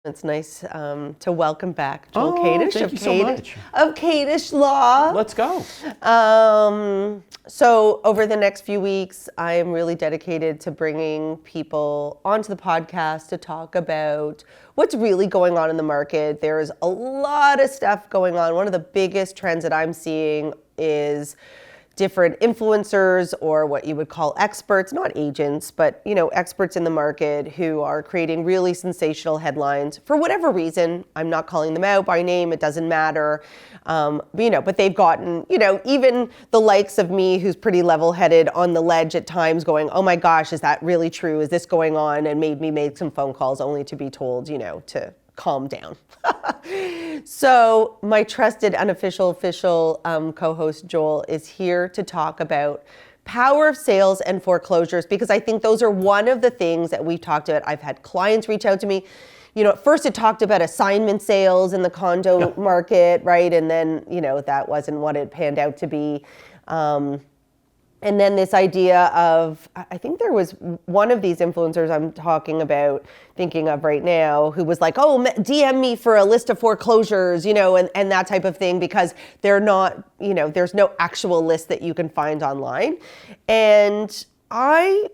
It's nice to welcome back Joel Kadish thank you so much. of Kadish Law. Let's go. So over the next few weeks, I am really dedicated to bringing people onto the podcast to talk about what's really going on in the market. There's a lot of stuff going on. One of the biggest trends that I'm seeing is different influencers, or what you would call experts, not agents, but experts in the market who are creating really sensational headlines for whatever reason. I'm not calling them out by name, it doesn't matter. But they've gotten, even the likes of me, who's pretty level-headed, on the ledge at times going, oh my gosh, is that really true? Is this going on? And made me make some phone calls only to be told, to calm down. So my trusted unofficial co-host Joel is here to talk about power of sales and foreclosures, because I think those are one of the things that we've talked about. I've had clients reach out to me. At first it talked about assignment sales in the condo market, right? And then, that wasn't what it panned out to be. And then this idea of, I think there was one of these influencers I'm thinking of right now, who was like, oh, DM me for a list of foreclosures, and that type of thing, because they're not, there's no actual list that you can find online. And I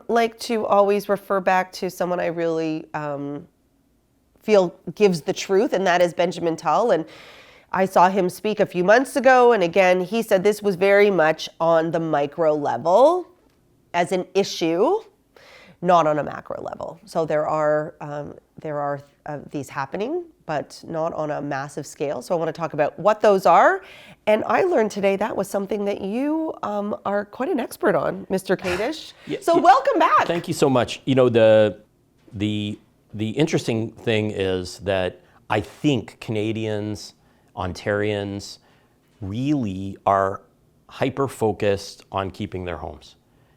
like to always refer back to someone I really feel gives the truth, and that is Benjamin Tull. And I saw him speak a few months ago, and again, he said this was very much on the micro level as an issue, not on a macro level. So there are these happening, but not on a massive scale. So I want to talk about what those are. And I learned today that was something that you are quite an expert on, Mr. Kadish. So welcome back. Thank you so much. The interesting thing is that I think Canadians, Ontarians really are hyper-focused on keeping their homes.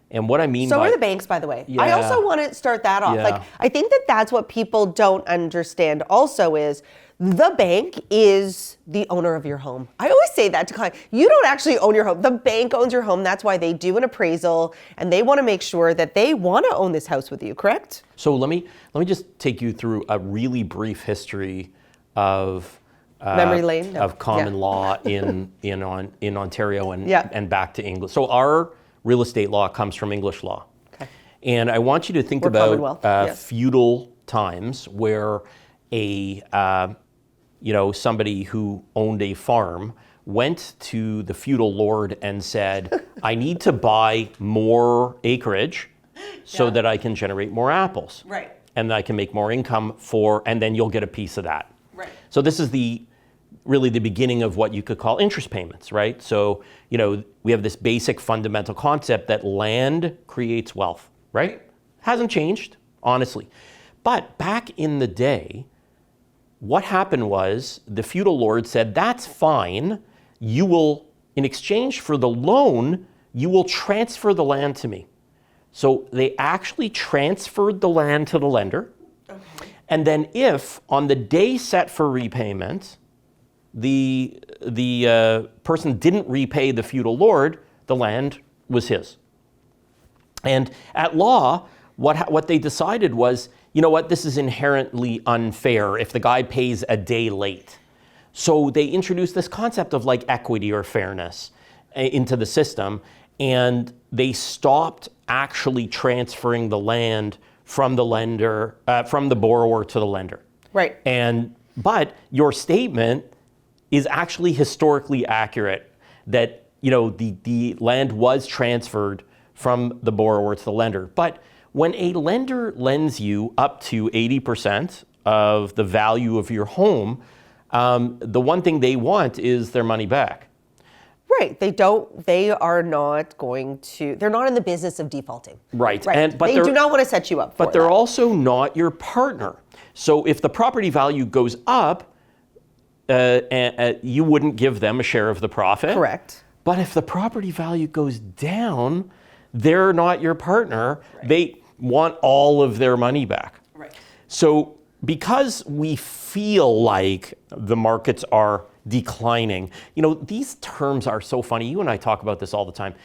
And what I mean So are the banks, by the way. Yeah. I also want to start that off. Yeah. I think that that's what people don't understand also is the bank is the owner of your home. I always say that to clients. You don't actually own your home. The bank owns your home. That's why they do an appraisal, and they want to make sure that they want to own this house with you, correct? So let me just take you through a really brief history of memory lane of common law in Ontario and Yeah. and back to English. So our real estate law comes from English law. Okay. And I want you to think Or about Commonwealth, yes. feudal times where somebody who owned a farm went to the feudal lord and said, I need to buy more acreage so that I can generate more apples. Right. And I can make more income and then you'll get a piece of that. Right. So this is really the beginning of what you could call interest payments, right? So, we have this basic fundamental concept that land creates wealth, right? Hasn't changed, honestly. But back in the day, what happened was the feudal lord said, that's fine. You will, in exchange for the loan, you will transfer the land to me. So they actually transferred the land to the lender. Okay. And then if on the day set for repayment, the person didn't repay the feudal lord, the land was his. And at law, what they decided was, this is inherently unfair if the guy pays a day late. So they introduced this concept of equity or fairness into the system, and they stopped actually transferring the land from the lender, from the borrower to the lender. Right. But your statement is actually historically accurate that, the land was transferred from the borrower to the lender. But when a lender lends you up to 80% of the value of your home, the one thing they want is their money back. Right. They're not in the business of defaulting. Right. But they do not want to set you up for But they're also not your partner. So if the property value goes up, you wouldn't give them a share of the profit. Correct. But if the property value goes down, they're not your partner. Right. They want all of their money back. Right. So because we feel like the markets are declining, these terms are so funny. You and I talk about this all the time.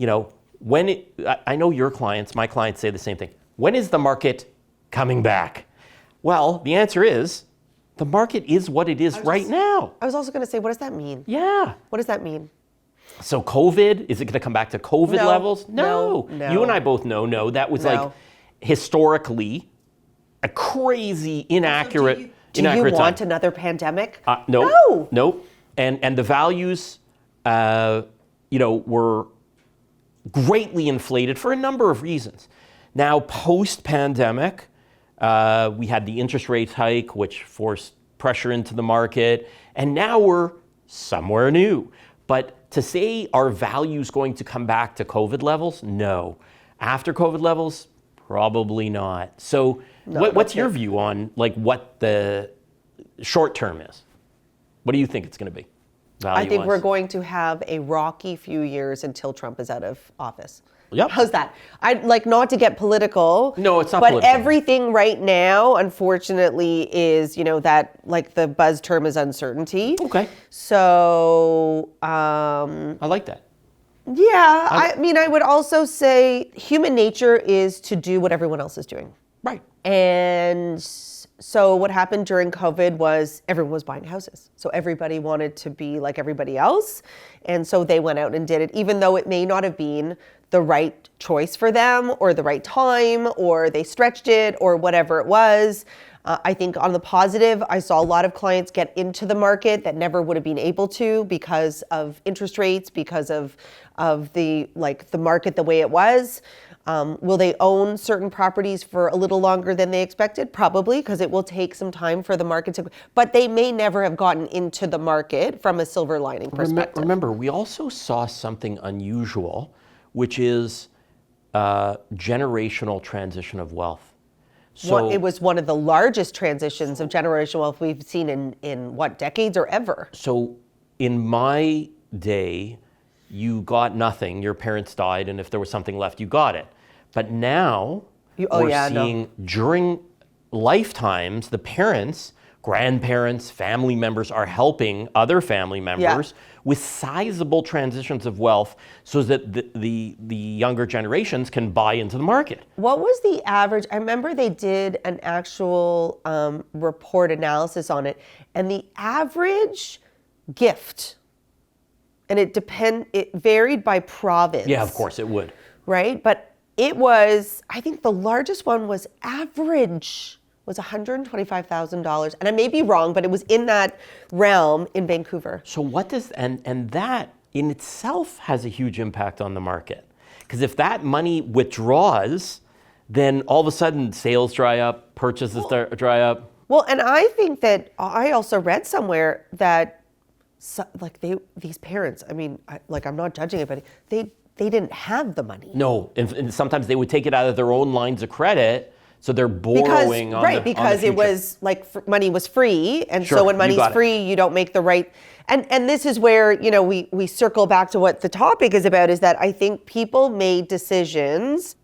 I know your clients, my clients say the same thing. When is the market coming back? Well, the answer is the market is what it is right now. I was also going to say, what does that mean? Yeah. What does that mean? So COVID, is it going to come back to COVID No, levels? no. You and I both know no. That was like historically a crazy, inaccurate Do you want time. another pandemic? No. Nope. And the values, were greatly inflated for a number of reasons. Now, post-pandemic, we had the interest rate hike, which forced pressure into the market, and now we're somewhere new. But to say our value's going to come back to COVID levels, no. After COVID levels, probably not. So what's your view on like what the short term is? What do you think it's going to be? I think we're going to have a rocky few years until Trump is out of office. Yep. How's that? I'd like not to get political. No, it's not but political. Everything right now, unfortunately, is, that like the buzz term is uncertainty. Okay. So, I like that. Yeah, I would also say human nature is to do what everyone else is doing. Right. And so what happened during COVID was everyone was buying houses. So everybody wanted to be like everybody else. And so they went out and did it, even though it may not have been the right choice for them or the right time, or they stretched it or whatever it was. I think on the positive, I saw a lot of clients get into the market that never would have been able to because of interest rates, because of the market the way it was. Will they own certain properties for a little longer than they expected? Probably, because it will take some time for the market to, but they may never have gotten into the market from a silver lining perspective. Remember, we also saw something unusual, which is generational transition of wealth. So it was one of the largest transitions of generational wealth we've seen in what, decades or ever? So in my day, you got nothing, your parents died, and if there was something left, you got it. But now, we're seeing during lifetimes, the parents, grandparents, family members are helping other family members with sizable transitions of wealth so that the younger generations can buy into the market. What was the average? I remember they did an actual report analysis on it, and the average gift, and it varied by province. Yeah, of course it would. Right? But it was, I think the largest one was average was $125,000. And I may be wrong, but it was in that realm in Vancouver. So what does, and that in itself has a huge impact on the market. Because if that money withdraws, then all of a sudden sales dry up, purchases dry up. Well, and I think that I also read somewhere that these parents, I'm not judging anybody, they didn't have the money. No, and sometimes they would take it out of their own lines of credit, so they're borrowing because it was like money was free, and so when money's free, you don't make the right. And this is where we circle back to what the topic is about, is that I think people made decisions.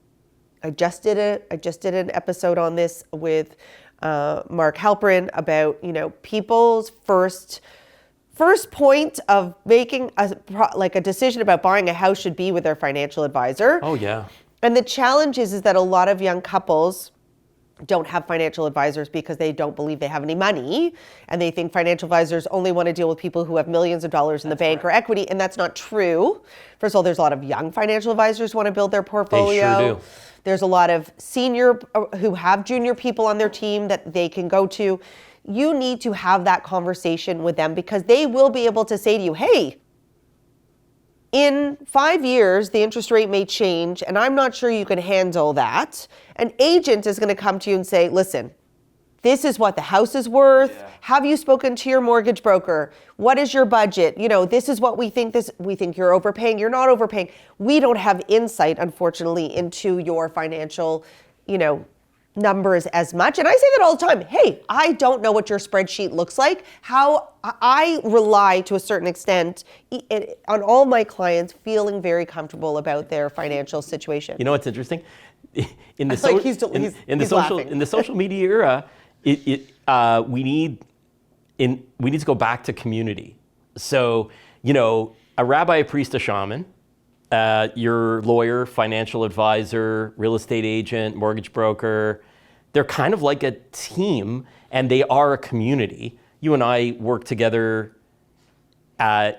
I just did an episode on this with Mark Halperin about people's first point of making a decision about buying a house should be with their financial advisor. Oh, yeah. And the challenge is that a lot of young couples don't have financial advisors because they don't believe they have any money, and they think financial advisors only want to deal with people who have millions of dollars in the bank or equity, and that's not true. First of all, there's a lot of young financial advisors who want to build their portfolio. They sure do. There's a lot of senior who have junior people on their team that they can go to. You need to have that conversation with them, because they will be able to say to you, hey, in 5 years, the interest rate may change, and I'm not sure you can handle that. An agent is going to come to you and say, listen, this is what the house is worth. Yeah. Have you spoken to your mortgage broker? What is your budget? This is what we think. We think you're overpaying. You're not overpaying. We don't have insight, unfortunately, into your financial, numbers as much. And I say that all the time. Hey, I don't know what your spreadsheet looks like. How I rely to a certain extent on all my clients feeling very comfortable about their financial situation. You know what's interesting? In the social media era, we need to go back to community. So, a rabbi, a priest, a shaman, your lawyer, financial advisor, real estate agent, mortgage broker, they're kind of like a team, and they are a community. You and I work together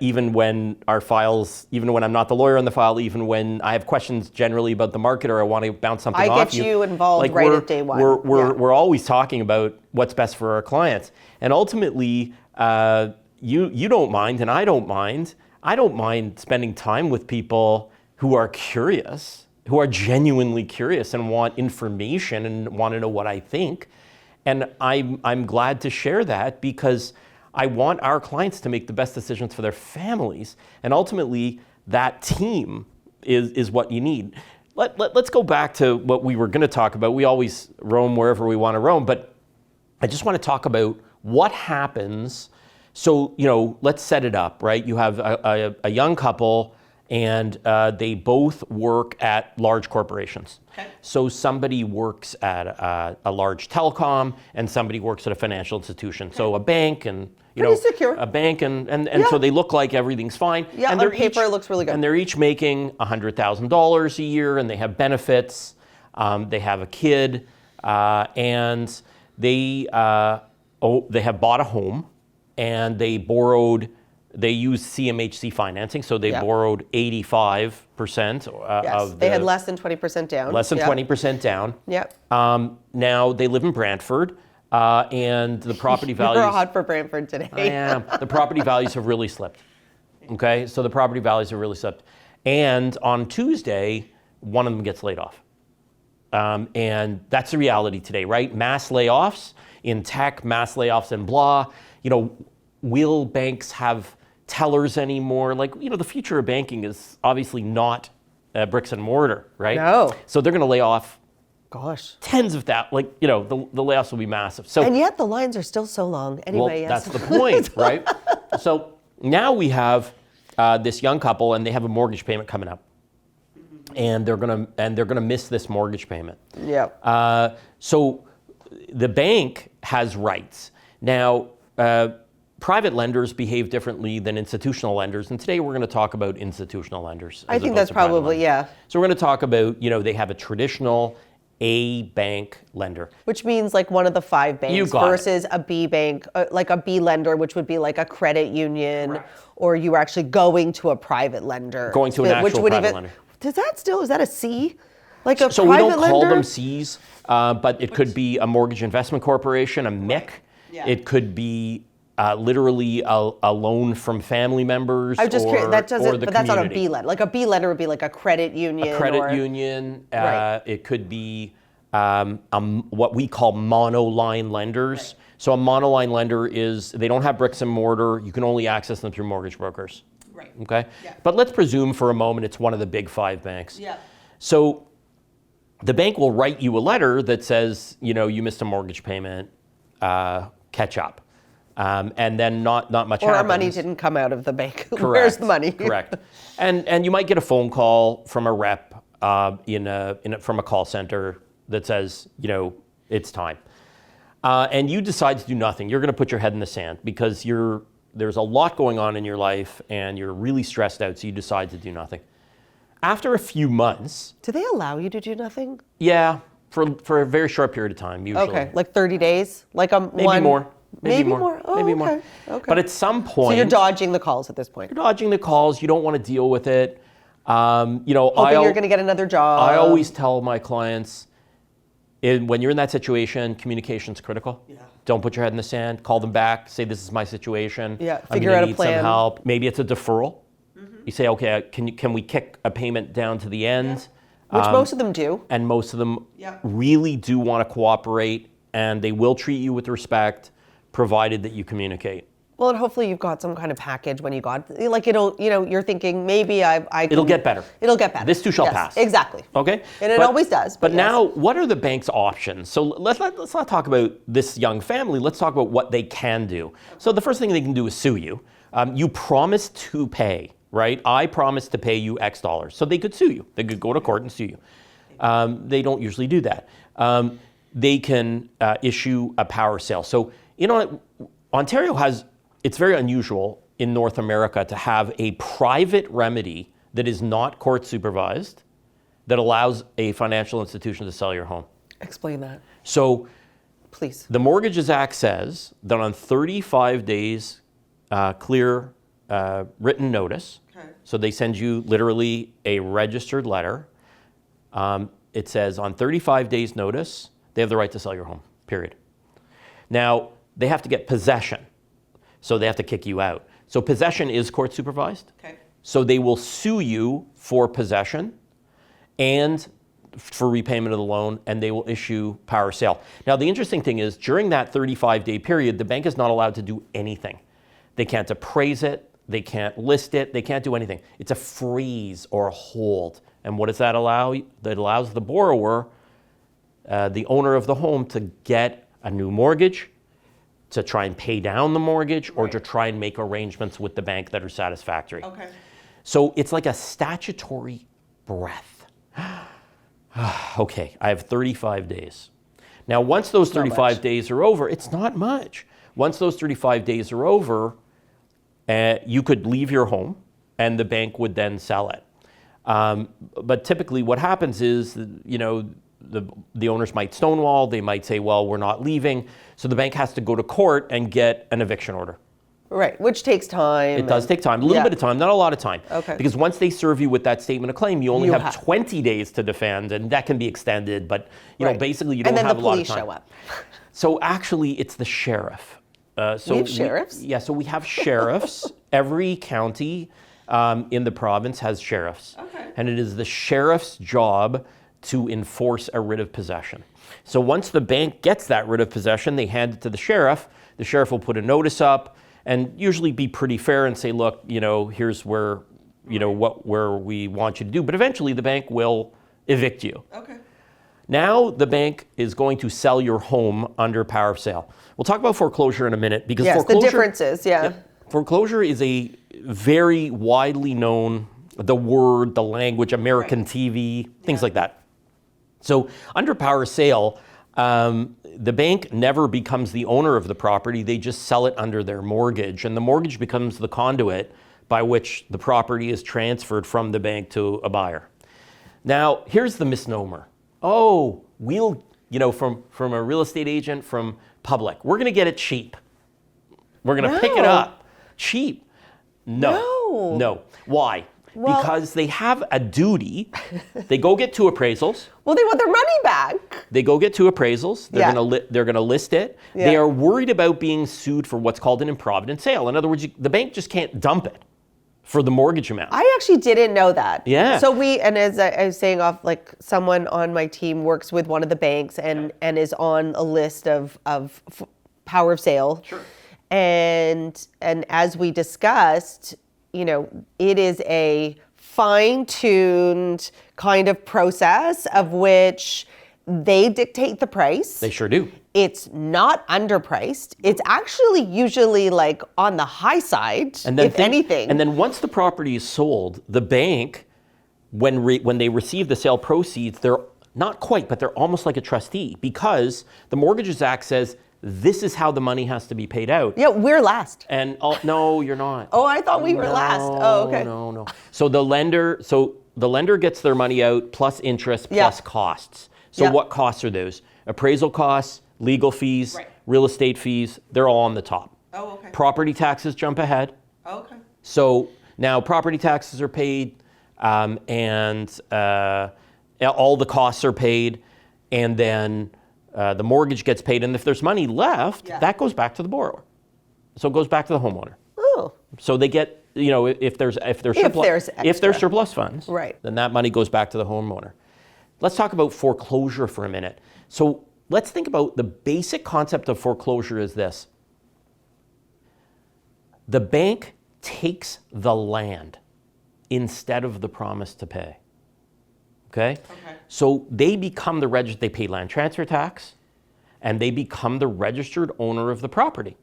even when I'm not the lawyer on the file, even when I have questions generally about the market or I want to bounce something off you. I get you involved right at day one. We're always talking about what's best for our clients. And ultimately, you don't mind and I don't mind. I don't mind spending time with people who are curious, who are genuinely curious and want information and want to know what I think. And I'm glad to share that because I want our clients to make the best decisions for their families. And ultimately, that team is what you need. Let's go back to what we were going to talk about. We always roam wherever we want to roam, but I just want to talk about what happens. So, let's set it up, right? You have a young couple and they both work at large corporations. Okay. So somebody works at a large telecom and somebody works at a financial institution. Okay. So a bank and pretty secure. A bank and so they look like everything's fine. Yeah, and on paper it looks really good. And they're each making $100,000 a year and they have benefits. They have a kid and they have bought a home and they used CMHC financing, so they borrowed 85% of they had less than 20% down. Less than 20% down. Yep. Now they live in Brantford, and the property values... You're hot for Brantford today. I am. The property values have really slipped. Okay, so the property values have really slipped. And on Tuesday, one of them gets laid off. And that's the reality today, right? Mass layoffs in tech, mass layoffs in blah. Will banks have tellers anymore? The future of banking is obviously not bricks and mortar, right? No. So they're going to lay off tens of that. The layoffs will be massive. So and yet the lines are still so long. Anyway, well, that's the point, right? So now we have this young couple, and they have a mortgage payment coming up, and they're gonna miss this mortgage payment. Yeah. So the bank has rights now. Private lenders behave differently than institutional lenders, and today we're going to talk about institutional lenders. I think that's probably, yeah. So we're going to talk about, they have a traditional A bank lender. Which means like one of the 5 banks versus a B bank, like a B lender, which would be like a credit union, correct. Or you were actually going to a private lender. Going to an actual private lender. Is that a C? Like a private lender? So we don't call them Cs, but it could be a mortgage investment corporation, a MIC. Yeah. It could be literally a loan from family members. I'm just curious. That doesn't, but that's not a B lender. Like a B lender would be like a credit union. A credit union. Right. It could be what we call monoline lenders. Right. So a monoline lender is they don't have bricks and mortar. You can only access them through mortgage brokers. Right. Okay. Yeah. But let's presume for a moment it's one of the big 5 banks. Yeah. So the bank will write you a letter that says, you missed a mortgage payment. Catch up. And then not much happens. Or our money didn't come out of the bank. Correct. Where's the money? Correct. And you might get a phone call from a rep from a call center that says, it's time. And you decide to do nothing. You're going to put your head in the sand because there's a lot going on in your life and you're really stressed out, so you decide to do nothing. After a few months... Do they allow you to do nothing? Yeah, for a very short period of time, usually. Okay, like 30 days? Maybe more. Maybe more. Oh, maybe okay. more. Okay. But at some point... So you're dodging the calls at this point? You're dodging the calls. You don't want to deal with it. Hoping you're going to get another job. I always tell my clients, when you're in that situation, communication's critical. Yeah. Don't put your head in the sand. Call them back. Say, this is my situation. Yeah. Figure out a plan. I need some help. Maybe it's a deferral. Mm-hmm. You say, okay, can we kick a payment down to the end? Yeah. Which most of them do. And most of them really do want to cooperate, and they will treat you with respect, provided that you communicate. Well, and hopefully you've got some kind of package when you got, like it'll, you're thinking maybe it'll get better. It'll get better. This too shall pass. Exactly. Okay? And it always does. But now, what are the bank's options? So let's not talk about this young family. Let's talk about what they can do. So the first thing they can do is sue you. You promise to pay, right? I promise to pay you X dollars. So they could sue you. They could go to court and sue you. They don't usually do that. They can issue a power sale. So, Ontario it's very unusual in North America to have a private remedy that is not court supervised that allows a financial institution to sell your home. Explain that, So please. the Mortgages Act says that on 35 days clear written notice, so they send you literally a registered letter. It says on 35 days notice, they have the right to sell your home, period. Now, they have to get possession, so they have to kick you out. So possession is court supervised. Okay. So they will sue you for possession and for repayment of the loan, and they will issue power of sale. Now, the interesting thing is, during that 35-day period, the bank is not allowed to do anything. They can't appraise it, they can't list it, they can't do anything. It's a freeze or a hold. And what does that allow? That allows the borrower, the owner of the home, to get a new mortgage, to try and pay down the mortgage, or to try and make arrangements with the bank that are satisfactory. Okay. So it's like a statutory breath. Okay, I have 35 days. Now, once those 35 days are over, it's not much. Once those 35 days are over, you could leave your home and the bank would then sell it. But typically what happens is, you know, the owners might stonewall, they might say, well, we're not leaving. So the bank has to go to court and get an eviction order. Right, which takes time. It does take time, a little bit of time, not a lot of time. Okay. Because once they serve you with that statement of claim, you only have 20 days to defend, and that can be extended, but you know, basically you don't have a lot of time. And then the police show up. So actually, it's the sheriff. We have sheriffs? Yeah, so we have sheriffs. Every county in the province has sheriffs. Okay. And it is the sheriff's job to enforce a writ of possession. So once the bank gets that writ of possession, they hand it to the sheriff. The sheriff will put a notice up and usually be pretty fair and say, look, you know, here's where, you know, where we want you to do. But eventually the bank will evict you. Okay. Now the bank is going to sell your home under power of sale. We'll talk about foreclosure in a minute, because Yes, foreclosure, the differences, yeah. foreclosure is a very widely known, the word, the language, American TV, things like that. So under power of sale, the bank never becomes the owner of the property. They just sell it under their mortgage, and the mortgage becomes the conduit by which the property is transferred from the bank to a buyer. Now, here's the misnomer. Oh, we'll, you know, from a real estate agent, from public, we're going to get it cheap. We're going to pick it up cheap. No. Why? Well, because they have a duty. They go get 2 appraisals. Well, they want their money back. They go get 2 appraisals. They're going to list it. Yeah. They are worried about being sued for what's called an improvident sale. In other words, the bank just can't dump it for the mortgage amount. I actually didn't know that. Yeah. So and as I was saying off, like, someone on my team works with one of the banks and is on a list of power of sale. Sure. And as we discussed, you know, it is a fine-tuned kind of process of which they dictate the price. They sure do. It's not underpriced. It's actually usually like on the high side, if anything. And then once the property is sold, the bank, when they receive the sale proceeds, they're not quite, but they're almost like a trustee, because the Mortgages Act says this is how the money has to be paid out. Yeah, we're last. And no, you're not. Oh, I thought we were last. Oh, okay. No. So the lender gets their money out plus interest plus costs. So what costs are those? Appraisal costs, legal fees, real estate fees, they're all on the top. Oh, okay. Property taxes jump ahead. Oh, okay. So now property taxes are paid, and all the costs are paid, and then the mortgage gets paid. And if there's money left, that goes back to the borrower. So it goes back to the homeowner. Oh. So they get, you know, if there's surplus funds, then that money goes back to the homeowner. Let's talk about foreclosure for a minute. So let's think about the basic concept of foreclosure is this. The bank takes the land instead of the promise to pay. Okay? So they become they pay land transfer tax, and they become the registered owner of the property.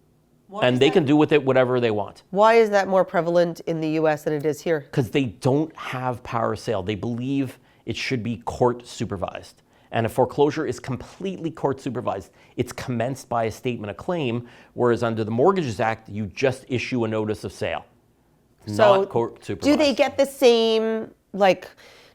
And they can do with it whatever they want. Why is that more prevalent in the US than it is here? Because they don't have power of sale. They believe it should be court supervised. And a foreclosure is completely court supervised. It's commenced by a statement of claim, whereas under the Mortgages Act, you just issue a notice of sale. So not court supervised. do they get the same, like,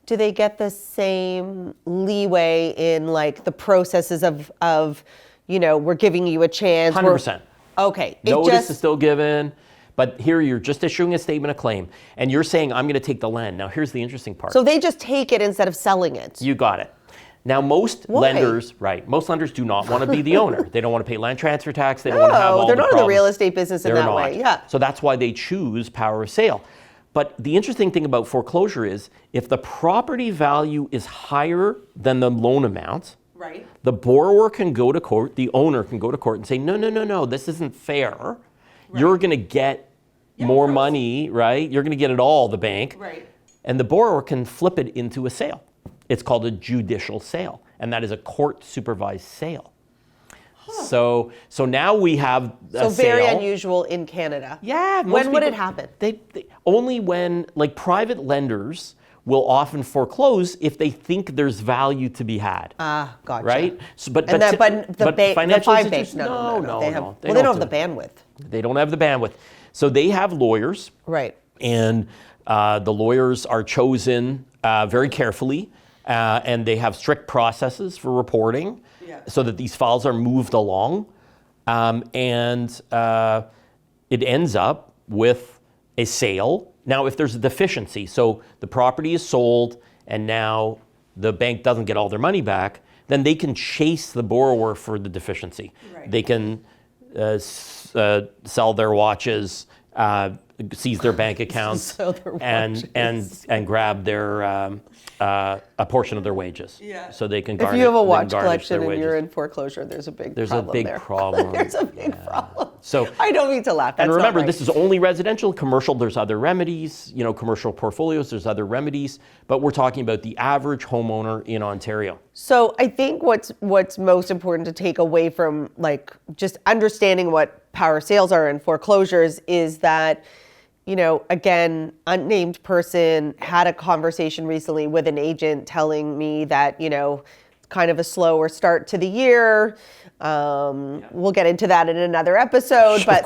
do they get the same leeway in like the processes of we're giving you a chance? 100%. Okay. Notice is still given, but here you're just issuing a statement of claim, and you're saying, I'm going to take the land. Now, here's the interesting part. So they just take it instead of selling it. You got it. Now, most lenders do not want to be the owner. They don't want to pay land transfer tax. They don't want to have all the they're not problems. in the real estate business in that way. Yeah. So that's why they choose power of sale. But the interesting thing about foreclosure is if the property value is higher than the loan amount, right, the borrower can go to court, the owner can go to court and say, no, this isn't fair. Right. You're going to get more money, right? You're going to get it all, the bank. Right. And the borrower can flip it into a sale. It's called a judicial sale, and that is a court-supervised sale. Huh. So now we have a So very sale. unusual in Canada. Yeah. When would it happen? They only when, like, private lenders will often foreclose if they think there's value to be had. Gotcha. Right? So, The financial five banks, institutions, no. They don't don't have the bandwidth. They don't have the bandwidth. So they have lawyers. Right. And the lawyers are chosen very carefully, and they have strict processes for reporting so that these files are moved along. And it ends up with a sale. Now, if there's a deficiency, so the property is sold and now the bank doesn't get all their money back, then they can chase the borrower for the deficiency. Right. They can sell their watches, seize their bank accounts, and grab their a portion of their wages. Yeah. So they can garnish. If you have a watch collection and you're in foreclosure, there's a big problem there. There's a big problem. So I don't mean to laugh. That's and remember, not right. This is only residential. Commercial, there's other remedies. Commercial portfolios, there's other remedies. But we're talking about the average homeowner in Ontario. So I think what's most important to take away from like just understanding what power sales are and foreclosures is that, again, unnamed person had a conversation recently with an agent telling me that, kind of a slower start to the year. We'll get into that in another episode, but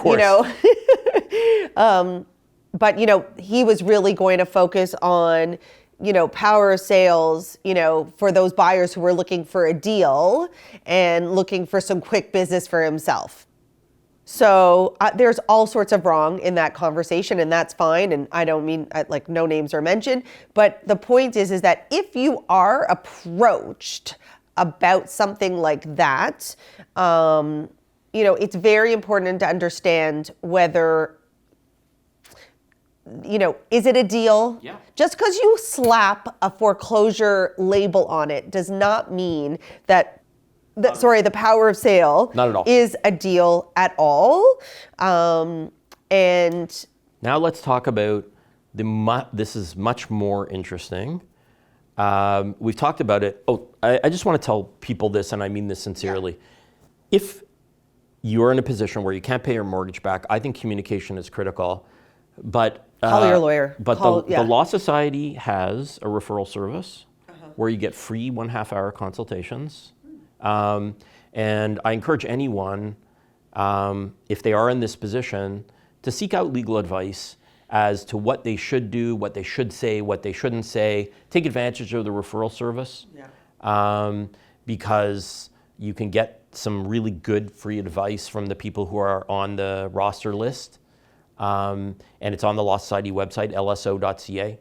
he was really going to focus on, power sales, for those buyers who were looking for a deal and looking for some quick business for himself. So there's all sorts of wrong in that conversation, and that's fine. And I don't mean like no names are mentioned, but the point is that if you are approached about something like that, it's very important to understand whether, is it a deal? Yeah. Just because you slap a foreclosure label on it does not mean that the power of sale not at all. Is a deal at all. And now let's talk about this is much more interesting. We've talked about it. I just want to tell people this, and I mean this sincerely. Yeah. If you're in a position where you can't pay your mortgage back, I think communication is critical. But call your lawyer. But the Law Society has a referral service where you get free 1/2 hour consultations. And I encourage anyone, if they are in this position, to seek out legal advice as to what they should do, what they should say, what they shouldn't say. Take advantage of the referral service, because you can get some really good free advice from the people who are on the roster list. And it's on the Law Society website, lso.ca,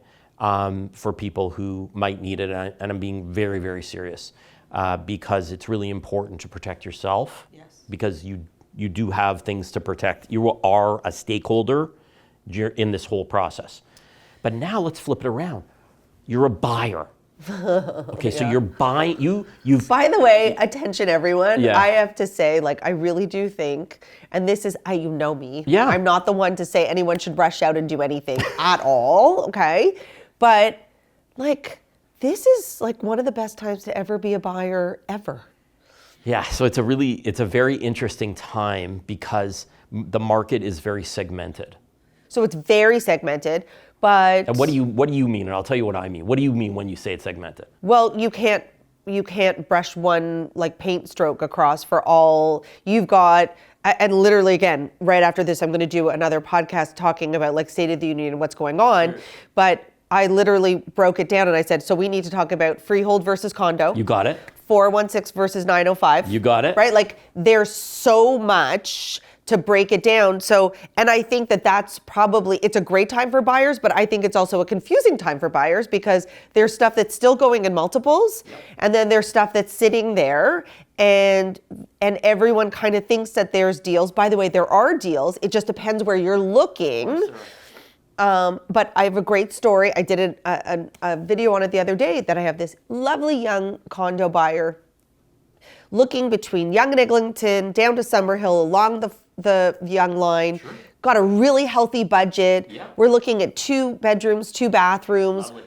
for people who might need it. And I'm being very, very serious. Because it's really important to protect yourself. Yes. Because you do have things to protect. You are a stakeholder in this whole process. But now let's flip it around. You're a buyer. Okay, so you're buying. You've. By the way, attention everyone. Yeah. I have to say, I really do think, and this is, you know me. Yeah. I'm not the one to say anyone should rush out and do anything at all. Okay, but this is one of the best times to ever be a buyer ever. Yeah, so it's a very interesting time because the market is very segmented. So it's very segmented, but and what do you mean? And I'll tell you what I mean. What do you mean when you say it's segmented? Well, you can't brush one paint stroke across for all. You've got, and literally again, right after this, I'm going to do another podcast talking about State of the Union and what's going on, but I literally broke it down and I said, so we need to talk about freehold versus condo. You got it. 416 versus 905. You got it. Right? Like there's so much to break it down. So, and I think that that's probably, it's a great time for buyers, but I think it's also a confusing time for buyers because there's stuff that's still going in multiples, and then there's stuff that's sitting there, and everyone kind of thinks that there's deals. By the way, there are deals. It just depends where you're looking. But I have a great story. I did a video on it the other day that I have this lovely young condo buyer looking between Yonge and Eglinton down to Summerhill along the Yonge line. Sure. Got a really healthy budget. Yeah. We're looking at 2 bedrooms, 2 bathrooms. Lovely.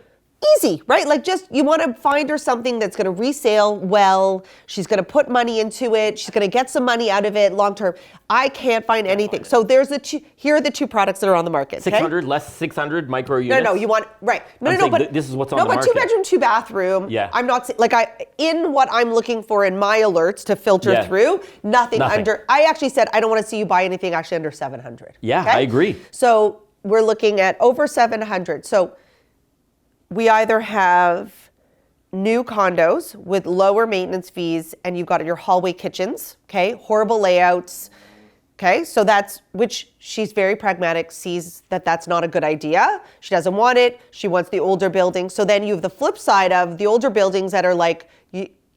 Easy, right? Like just, you want to find her something that's going to resale well. She's going to put money into it. She's going to get some money out of it long term. I can't find anything. So there's here are the 2 products that are on the market. 600, less 600 micro units? No, you want, right. No, but this is what's on the market. No, but 2 bedroom, 2 bathroom. Yeah. I'm not, in what I'm looking for in my alerts to filter through, nothing under, I actually said, I don't want to see you buy anything actually under 700. Yeah, okay? I agree. So we're looking at over 700. So we either have new condos with lower maintenance fees and you've got your hallway kitchens, okay? Horrible layouts, okay? So that's, which she's very pragmatic, sees that that's not a good idea. She doesn't want it. She wants the older buildings. So then you have the flip side of the older buildings that are like,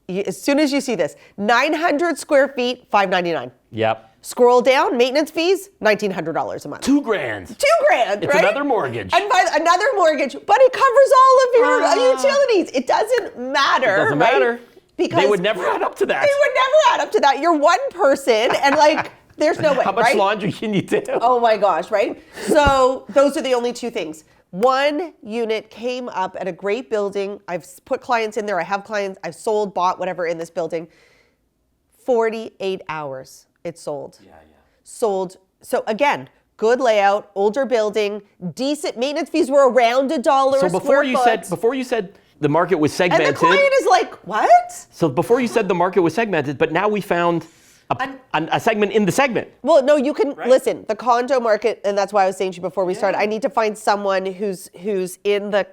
as soon as you see this, 900 square feet, $599. Yep. Scroll down, maintenance fees, $1,900 a month. $2,000. $2,000, it's right? Another mortgage. And another mortgage, but it covers all of your utilities. It doesn't matter. It doesn't matter. Because they would never add up to that. They would never add up to that. You're one person, and there's no way. How much laundry can you do? Oh my gosh, right? So those are the only 2 things. 1 unit came up at a great building. I've put clients in there. I have clients. I've sold, bought, whatever in this building. 48 hours. It's sold. Yeah. Sold. So again, good layout, older building, decent maintenance fees were around $1 so before you said the market was segmented. And the client is like, what? So before you said the market was segmented, but now we found a segment in the segment. Well, no, you can listen. The condo market, and that's why I was saying to you before we started. I need to find someone who's in the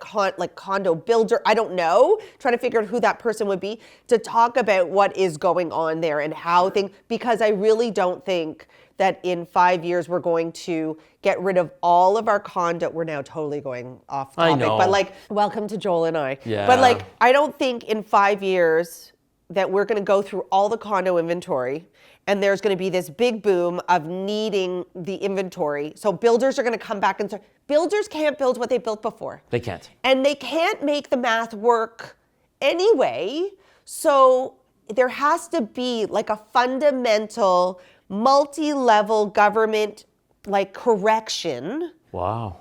condo builder. I don't know. Trying to figure out who that person would be to talk about what is going on there and how things. Because I really don't think that in 5 years we're going to get rid of all of our condo. We're now totally going off topic. I know. But welcome to Joel and I. Yeah. But I don't think in 5 years that we're going to go through all the condo inventory. And there's going to be this big boom of needing the inventory. So builders are going to come back and say, builders can't build what they built before. They can't. And they can't make the math work anyway. So there has to be a fundamental, multi-level government correction. Wow.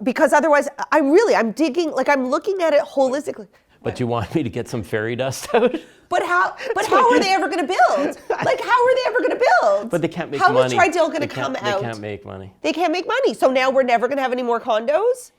Because otherwise, I'm digging, I'm looking at it holistically. But you want me to get some fairy dust out? But how are they ever going to build? How are they ever going to build? But they can't make money. How is Tridale going to come out? They can't make money. They can't make money. So now we're never going to have any more condos?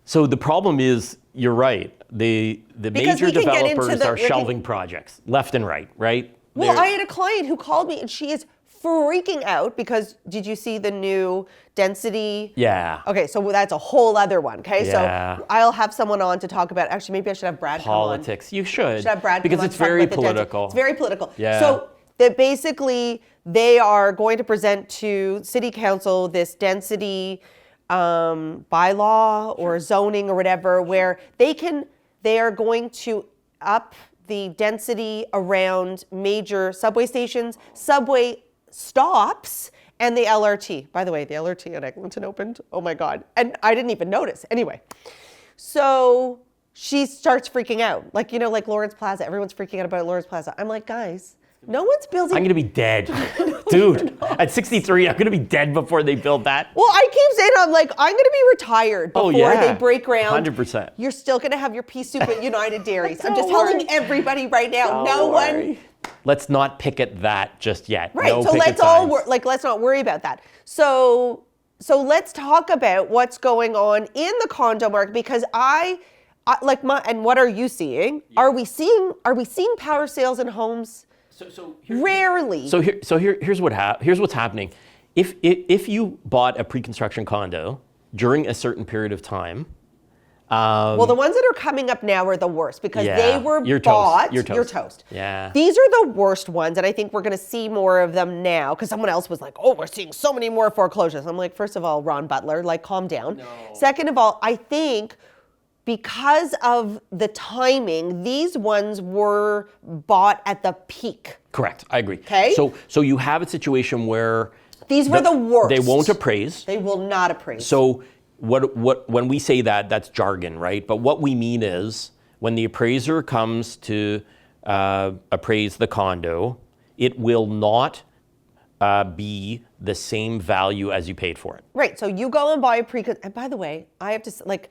So the problem is, you're right. The major developers are shelving projects left and right? Well, I had a client who called me and she is freaking out because did you see the new density? Yeah. Okay, so that's a whole other one. Okay, yeah. So I'll have someone on to talk about. Actually, maybe I should have Brad politics. Come on. You should. Have Brad because come it's very political. It's very political. Yeah. So that basically they are going to present to City Council this density bylaw or zoning or whatever, where they are going to up the density around major subway stations, subway stops, and the LRT. By the way, the LRT at Eglinton opened. Oh my God. And I didn't even notice. Anyway, so she starts freaking out. Like Lawrence Plaza. Everyone's freaking out about Lawrence Plaza. I'm like, guys, no one's building. I'm going to be dead. Dude, at 63, I'm going to be dead before they build that. Well, I keep saying, I'm going to be retired before they break ground. 100%. You're still going to have your pea soup at United Dairies. I'm just telling everybody right now. Don't worry. Let's not picket that just yet. Right. No so let's let's not worry about that. So let's talk about what's going on in the condo market because and what are you seeing? Yeah. Are we seeing power sales in homes? Rarely. Here's what's happening. If you bought a pre-construction condo during a certain period of time, Well, the ones that are coming up now are the worst because Yeah, they were you're bought. toast. You're toast. Yeah. These are the worst ones, and I think we're going to see more of them now because someone else was like, "Oh, we're seeing so many more foreclosures." I'm like, first of all, Ron Butler, like, calm down. No. Second of all, I think because of the timing, these ones were bought at the peak. Correct. I agree. Okay. So you have a situation where These were the worst. they won't appraise. They will not appraise. So what when we say that, that's jargon, right? But what we mean is when the appraiser comes to appraise the condo, it will not be the same value as you paid for it. Right. So you go and buy a pre. And by the way, I have to like,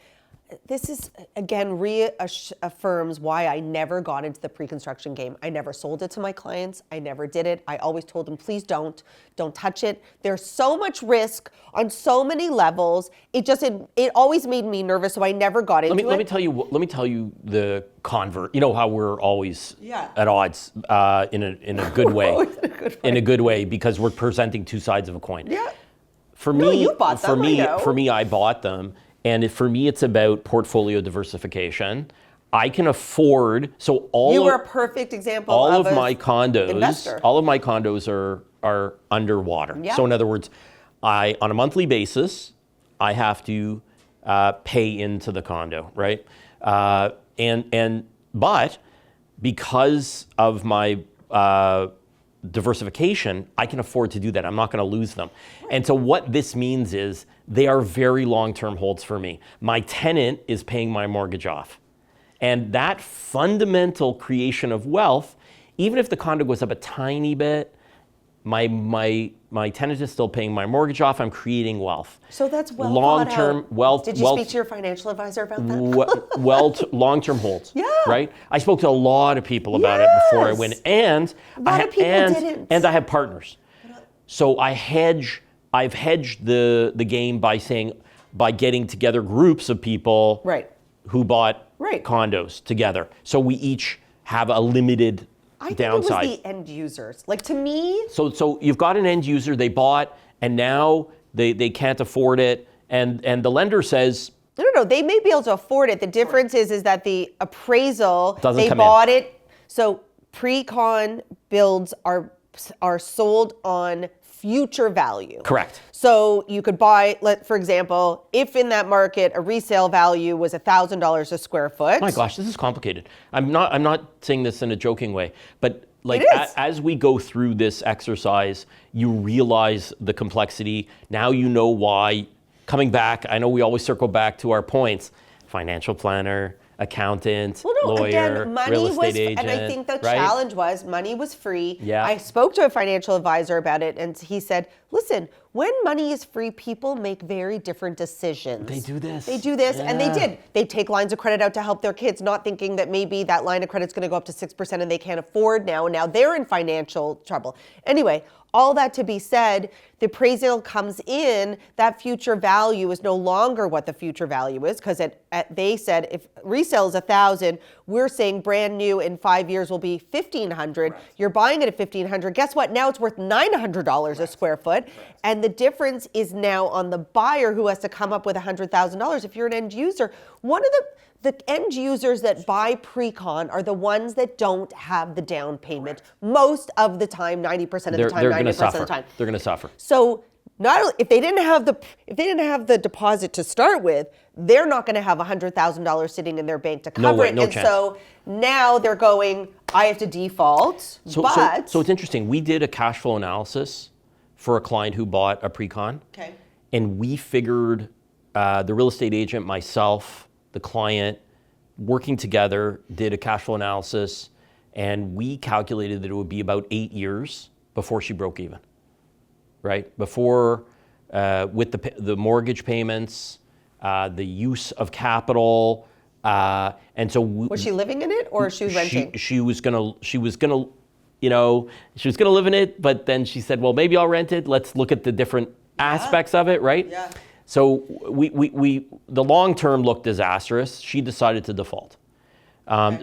this is again reaffirms why I never got into the pre-construction game. I never sold it to my clients. I never did it. I always told them, please don't touch it. There's so much risk on so many levels. It always made me nervous, so I never got into it. Let me tell you the convert. You know how we're always at odds in a good way. In a good way because we're presenting two sides of a coin. Yeah. For me, you bought them, for me, I bought them. And for me, it's about portfolio diversification. I can afford, so you were a perfect example all of my condos, investor. all of my condos are underwater. Yeah. So in other words, on a monthly basis, I have to pay into the condo, right? But because of my diversification, I can afford to do that. I'm not going to lose them. And so what this means is they are very long-term holds for me. My tenant is paying my mortgage off. And that fundamental creation of wealth, even if the condo goes up a tiny bit, my tenant is still paying my mortgage off. I'm creating wealth. So that's well long-term wealth. Did you speak to your financial advisor about that? Long-term holds. Yeah. Right. I spoke to a lot of people about it before I went, and a lot of people didn't. And I have partners. So I've hedged the game by getting together groups of people who bought condos together. So we each have a limited downside. I think it was the end users. Like, to me. So you've got an end user, they bought, and now they can't afford it, and the lender says, No, they may be able to afford it. The difference is that the appraisal, they bought it. So pre-con builds are sold on future value. Correct. So you could buy, for example, if in that market a resale value was $1,000 a square foot. My gosh, this is complicated. I'm not saying this in a joking way, but like as we go through this exercise, you realize the complexity. Now you know why. Coming back, I know we always circle back to our points. Financial planner, accountant, lawyer, real estate agent. And I think the challenge was money was free. Yeah. I spoke to a financial advisor about it, and he said, listen, when money is free, people make very different decisions. They do this. And they did. They take lines of credit out to help their kids, not thinking that maybe that line of credit's going to go up to 6% and they can't afford now. Now they're in financial trouble. Anyway, all that to be said, the appraisal comes in, that future value is no longer what the future value is, because they said if resale is $1,000, we're saying brand new in 5 years will be $1,500. You're buying it at $1,500. Guess what? Now it's worth $900 a square foot. And the difference is now on the buyer who has to come up with $100,000. If you're an end user, one of the end users that buy pre-con are the ones that don't have the down payment most of the time, 90% of the time, 90% of the time. They're going to suffer. So not only, if they didn't have the deposit to start with, they're not going to have $100,000 sitting in their bank to cover it. No and chance. So now they're going, I have to default. So it's interesting. We did a cash flow analysis for a client who bought a pre-con. Okay. And we figured the real estate agent, myself, the client, working together, did a cash flow analysis, and we calculated that it would be about 8 years before she broke even, right? Before, with the mortgage payments, the use of capital, and so was she living in it or she was renting? She was gonna live in it, but then she said, well, maybe I'll rent it. Let's look at the different aspects of it, right? Yeah. So the long term looked disastrous. She decided to default.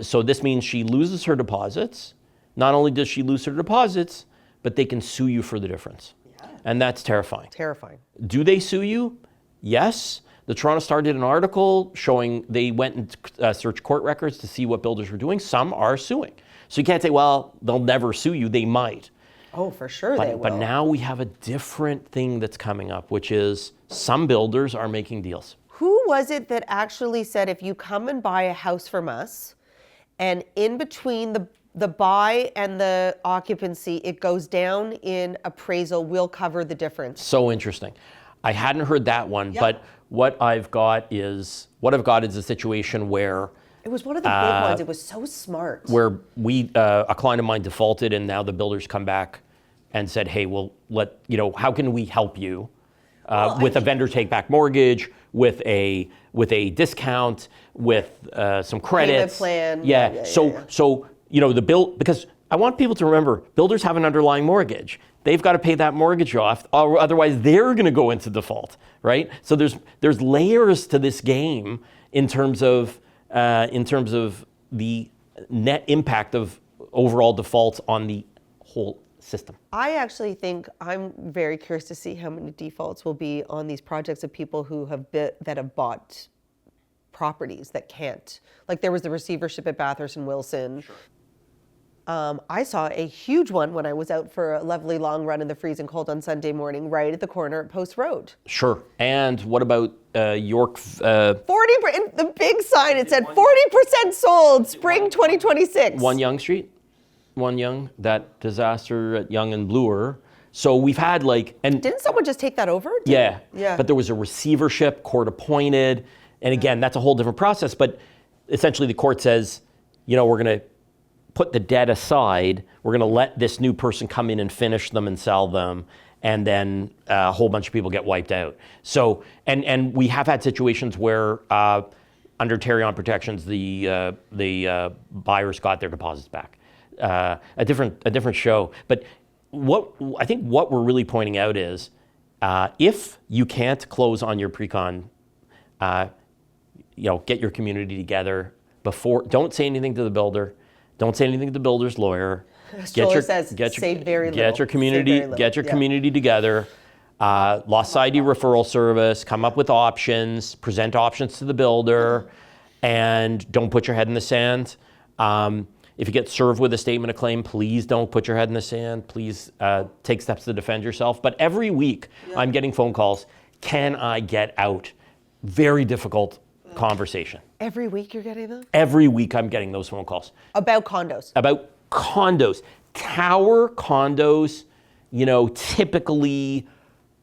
So this means she loses her deposits. Not only does she lose her deposits, but they can sue you for the difference. Yeah. And that's terrifying. Terrifying. Do they sue you? Yes. The Toronto Star did an article showing they went and searched court records to see what builders were doing. Some are suing. So you can't say, well, they'll never sue you. They might. Oh, for sure they will. But now we have a different thing that's coming up, which is some builders are making deals. Who was it that actually said, if you come and buy a house from us, and in between the buy and the occupancy, it goes down in appraisal, we'll cover the difference? So interesting. I hadn't heard that one, but what I've got is a situation where it was one of the big ones. It was so smart. Where a client of mine defaulted, and now the builders come back and said, "Hey, well, how can we help you with a vendor take back mortgage, with a discount, with some credits, payment plan." Yeah. So the bill, because I want people to remember, builders have an underlying mortgage. They've got to pay that mortgage off, or otherwise they're going to go into default, right? So there's layers to this game in terms of the net impact of overall defaults on the whole system. I actually think I'm very curious to see how many defaults will be on these projects of people who have bought properties that can't. Like there was the receivership at Bathurst and Wilson. Sure. I saw a huge one when I was out for a lovely long run in the freezing cold on Sunday morning, right at the corner at Post Road. Sure. And what about York? 40%, the big sign, it said 40% sold, spring 2026. 1 Yonge Street? 1 Yonge, that disaster at Yonge and Bloor. So we've had and didn't someone just take that over? Yeah. But there was a receivership, court appointed, and again, that's a whole different process. But essentially, the court says, we're going to put the debt aside. We're going to let this new person come in and finish them and sell them, and then a whole bunch of people get wiped out. So, and we have had situations where under Tarion protections, the buyers got their deposits back. A different show. But what we're really pointing out is, if you can't close on your pre-con, get your community together before. Don't say anything to the builder. Don't say anything to the builder's lawyer. Get your community together. Lost Society referral service. Come up with options. Present options to the builder, and don't put your head in the sand. If you get served with a statement of claim, please don't put your head in the sand. Please take steps to defend yourself. But every week, I'm getting phone calls. Can I get out? Very difficult conversation. Every week you're getting them? Every week I'm getting those phone calls. About condos? About condos. Tower condos, typically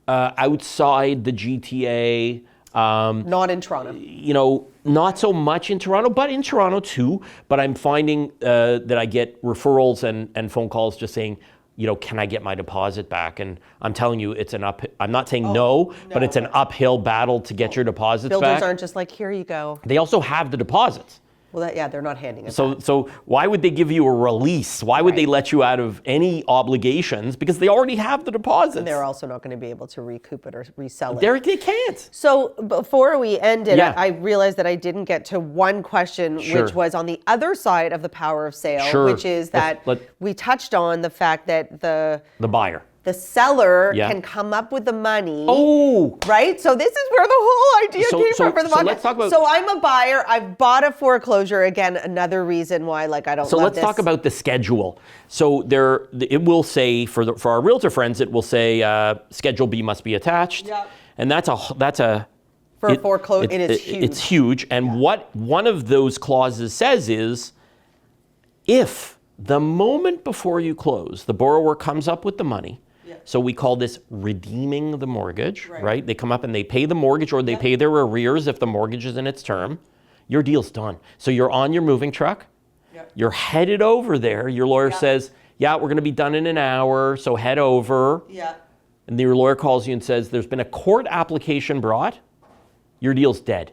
outside the GTA. Not in Toronto. Not so much in Toronto, but in Toronto too. But I'm finding that I get referrals and phone calls just saying, can I get my deposit back? And I'm telling you, I'm not saying no, but it's an uphill battle to get your deposits back. Builders aren't just like, here you go. They also have the deposits. Well, they're not handing it back. So why would they give you a release? Why would they let you out of any obligations? Because they already have the deposits. And they're also not going to be able to recoup it or resell it. They can't. So before we ended, I realized that I didn't get to one question, which was on the other side of the power of sale, which is that we touched on the fact that the buyer. The seller can come up with the money. Oh! Right? So this is where the whole idea came from for the podcast. Let's talk about, so I'm a buyer. I've bought a foreclosure. Again, another reason why I don't love this. So let's talk about the schedule. So it will say, for our realtor friends, it will say Schedule B must be attached. Yep. And that's a for a foreclosure, it is huge. It's huge. And what one of those clauses says is, if the moment before you close, the borrower comes up with the money, so we call this redeeming the mortgage, right? They come up and they pay the mortgage, or they pay their arrears if the mortgage is in its term. Your deal's done. So you're on your moving truck. You're headed over there. Your lawyer says, we're going to be done in an hour, so head over. And your lawyer calls you and says, there's been a court application brought. Your deal's dead.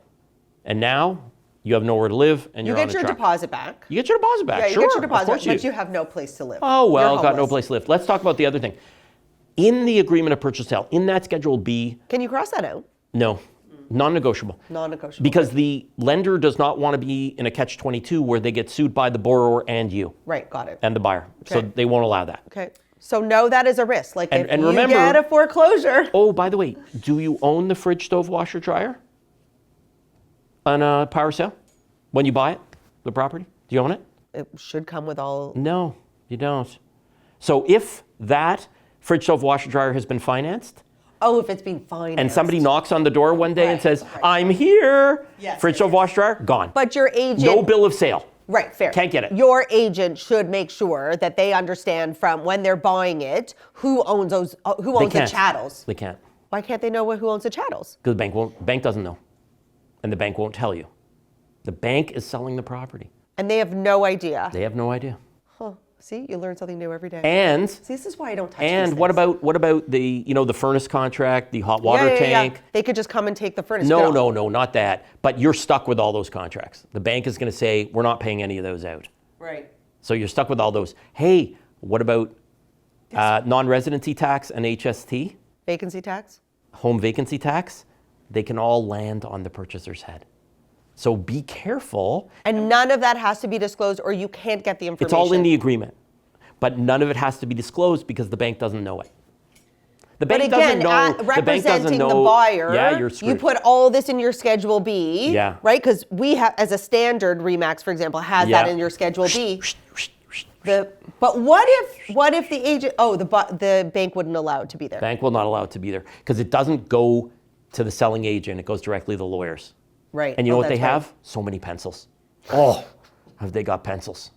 And now you have nowhere to live, and you're on the truck. You get your deposit back. You get your deposit back, you get your deposit back, but you have no place to live. Oh, well, got no place to live. Let's talk about the other thing. In the agreement of purchase sale, in that Schedule B... Can you cross that out? No. Non-negotiable. Non-negotiable. Because the lender does not want to be in a catch-22 where they get sued by the borrower and you. Right, got it. And the buyer. Okay. So they won't allow that. Okay. So no, that is a risk. If remember, you get a foreclosure... Oh, by the way, do you own the fridge, stove, washer, dryer? on a power sale when you buy it, the property? Do you own it? It should come with all. No, you don't. So if that fridge, stove, washer, dryer has been financed, Oh, if it's being financed. and somebody knocks on the door one day and Right, says, right. I'm here, Yes, fridge, yes, stove, yes. washer, dryer, gone. But your agent. No bill of sale. Right, fair. Can't get it. Your agent should make sure that they understand from when they're buying it who owns those, who They owns the can't. chattels. They can't. Why can't they know who owns the chattels? Because the bank doesn't know. And the bank won't tell you. The bank is selling the property. And they have no idea. They have no idea. Huh. See, you learn something new every day. And See, this is why I don't touch these and things. what about the the furnace contract, the hot water Yeah. tank? They could just come and take the furnace. No, not that. But you're stuck with all those contracts. The bank is going to say, we're not paying any of those out. Right. So you're stuck with all those. Hey, what about non-residency tax and HST, Vacancy tax? home vacancy tax? They can all land on the purchaser's head. So be careful. And none of that has to be disclosed or you can't get the information. It's all in the agreement. But none of it has to be disclosed because the bank doesn't know it. The But bank again, doesn't know. representing the know, buyer, yeah, you're you screwed. put all this in your Schedule B, Yeah. right? Because we have, as a standard, Remax, for example, has Yeah. that in your Schedule B. But what if the agent? Oh, the bank wouldn't allow it to be there. Bank will not allow it to be there because it doesn't go to the selling agent. It goes directly to the lawyers. Right. And you know what they that's right. have? So many pencils. Oh, have they got pencils?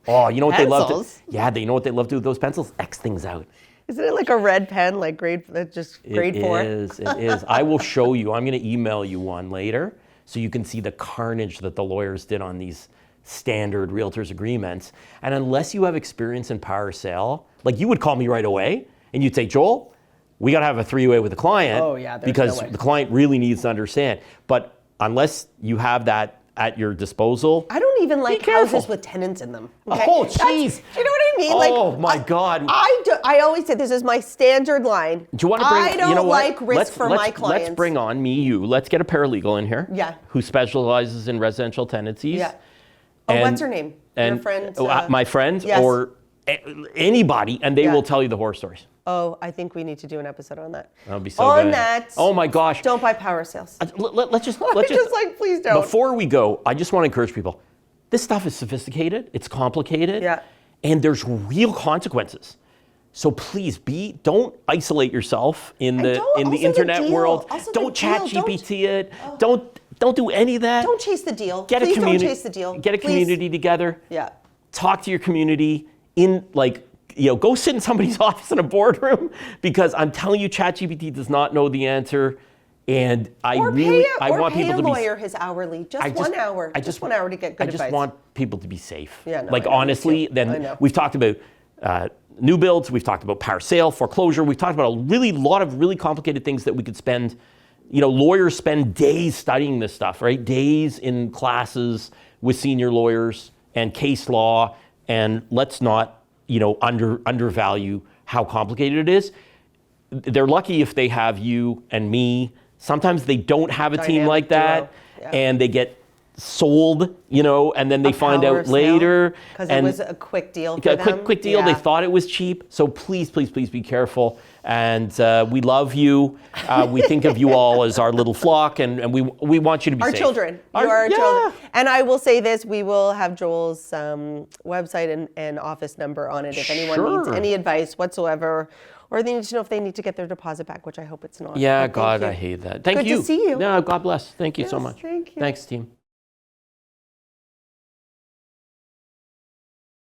Oh, you know what they love to? Pencils? Yeah, you know what they love to do with those pencils? X things out. Isn't it like a red pen, like grade 4? It is. I will show you. I'm going to email you one later so you can see the carnage that the lawyers did on these standard realtors agreements. And unless you have experience in power sale, like you would call me right away and you'd say, Joel, we got to have a three-way with the client. Oh, yeah, there's because no way. the client really needs to understand. But unless you have that at your disposal, I don't even like careful. houses with tenants in them. Okay? Oh, That's- jeez. Do you know what I mean? Oh, my God. I always say this is my standard line. Do you want to bring? I don't you know what? like risk for my clients. Let's bring on you. Let's get a paralegal in here. Yeah. Who specializes in residential tenancies. Yeah. Oh, And- what's her name? And Your friend? my friend yes. or anybody, and they Yeah. will tell you the horror stories. Oh, I think we need to do an episode on that. That would be so on good. that. Oh my gosh. Don't buy power sales. Let's just Please don't. Before we go, I just want to encourage people. This stuff is sophisticated. It's complicated. Yeah. And there's real consequences. So please don't isolate yourself in And the don't- also the internet deal. world. Also the Don't chat deal. GPT it. Don't do any of that. Don't chase the deal. Get Please a community. don't chase the deal. Get a Please. community together. Yeah. Talk to your community go sit in somebody's office in a boardroom because I'm telling you, ChatGPT does not know the answer. And I want people to be. Lawyer his hourly, just 1 hour. Just 1 hour to get good advice. I just want people to be safe. Yeah, no, like I know, me honestly, too. I then know. we've talked about new builds, we've talked about power sale, foreclosure, we've talked about a lot of really complicated things that we could spend. Lawyers spend days studying this stuff, right? Days in classes with senior lawyers and case law, and let's not, undervalue how complicated it is. They're lucky if they have you and me. Sometimes they don't have a team Dynamic like that, duo. Yeah. and they get sold, and then they find out later. Because it was a quick deal for them. Quick deal. Yeah. They thought it was cheap. So please be careful. And we love you. We think of you all as our little flock, and we want you to be Our safe. children. You are our children. And I will say this, we will have Joel's website and office number on it if anyone needs Sure. any advice whatsoever, or they need to know if they need to get their deposit back, which I hope it's not. Yeah, But thank God, you. I hate that. Thank Good you. to see you. No, God bless. Thank you so Yes, much. thank you. Thanks, team.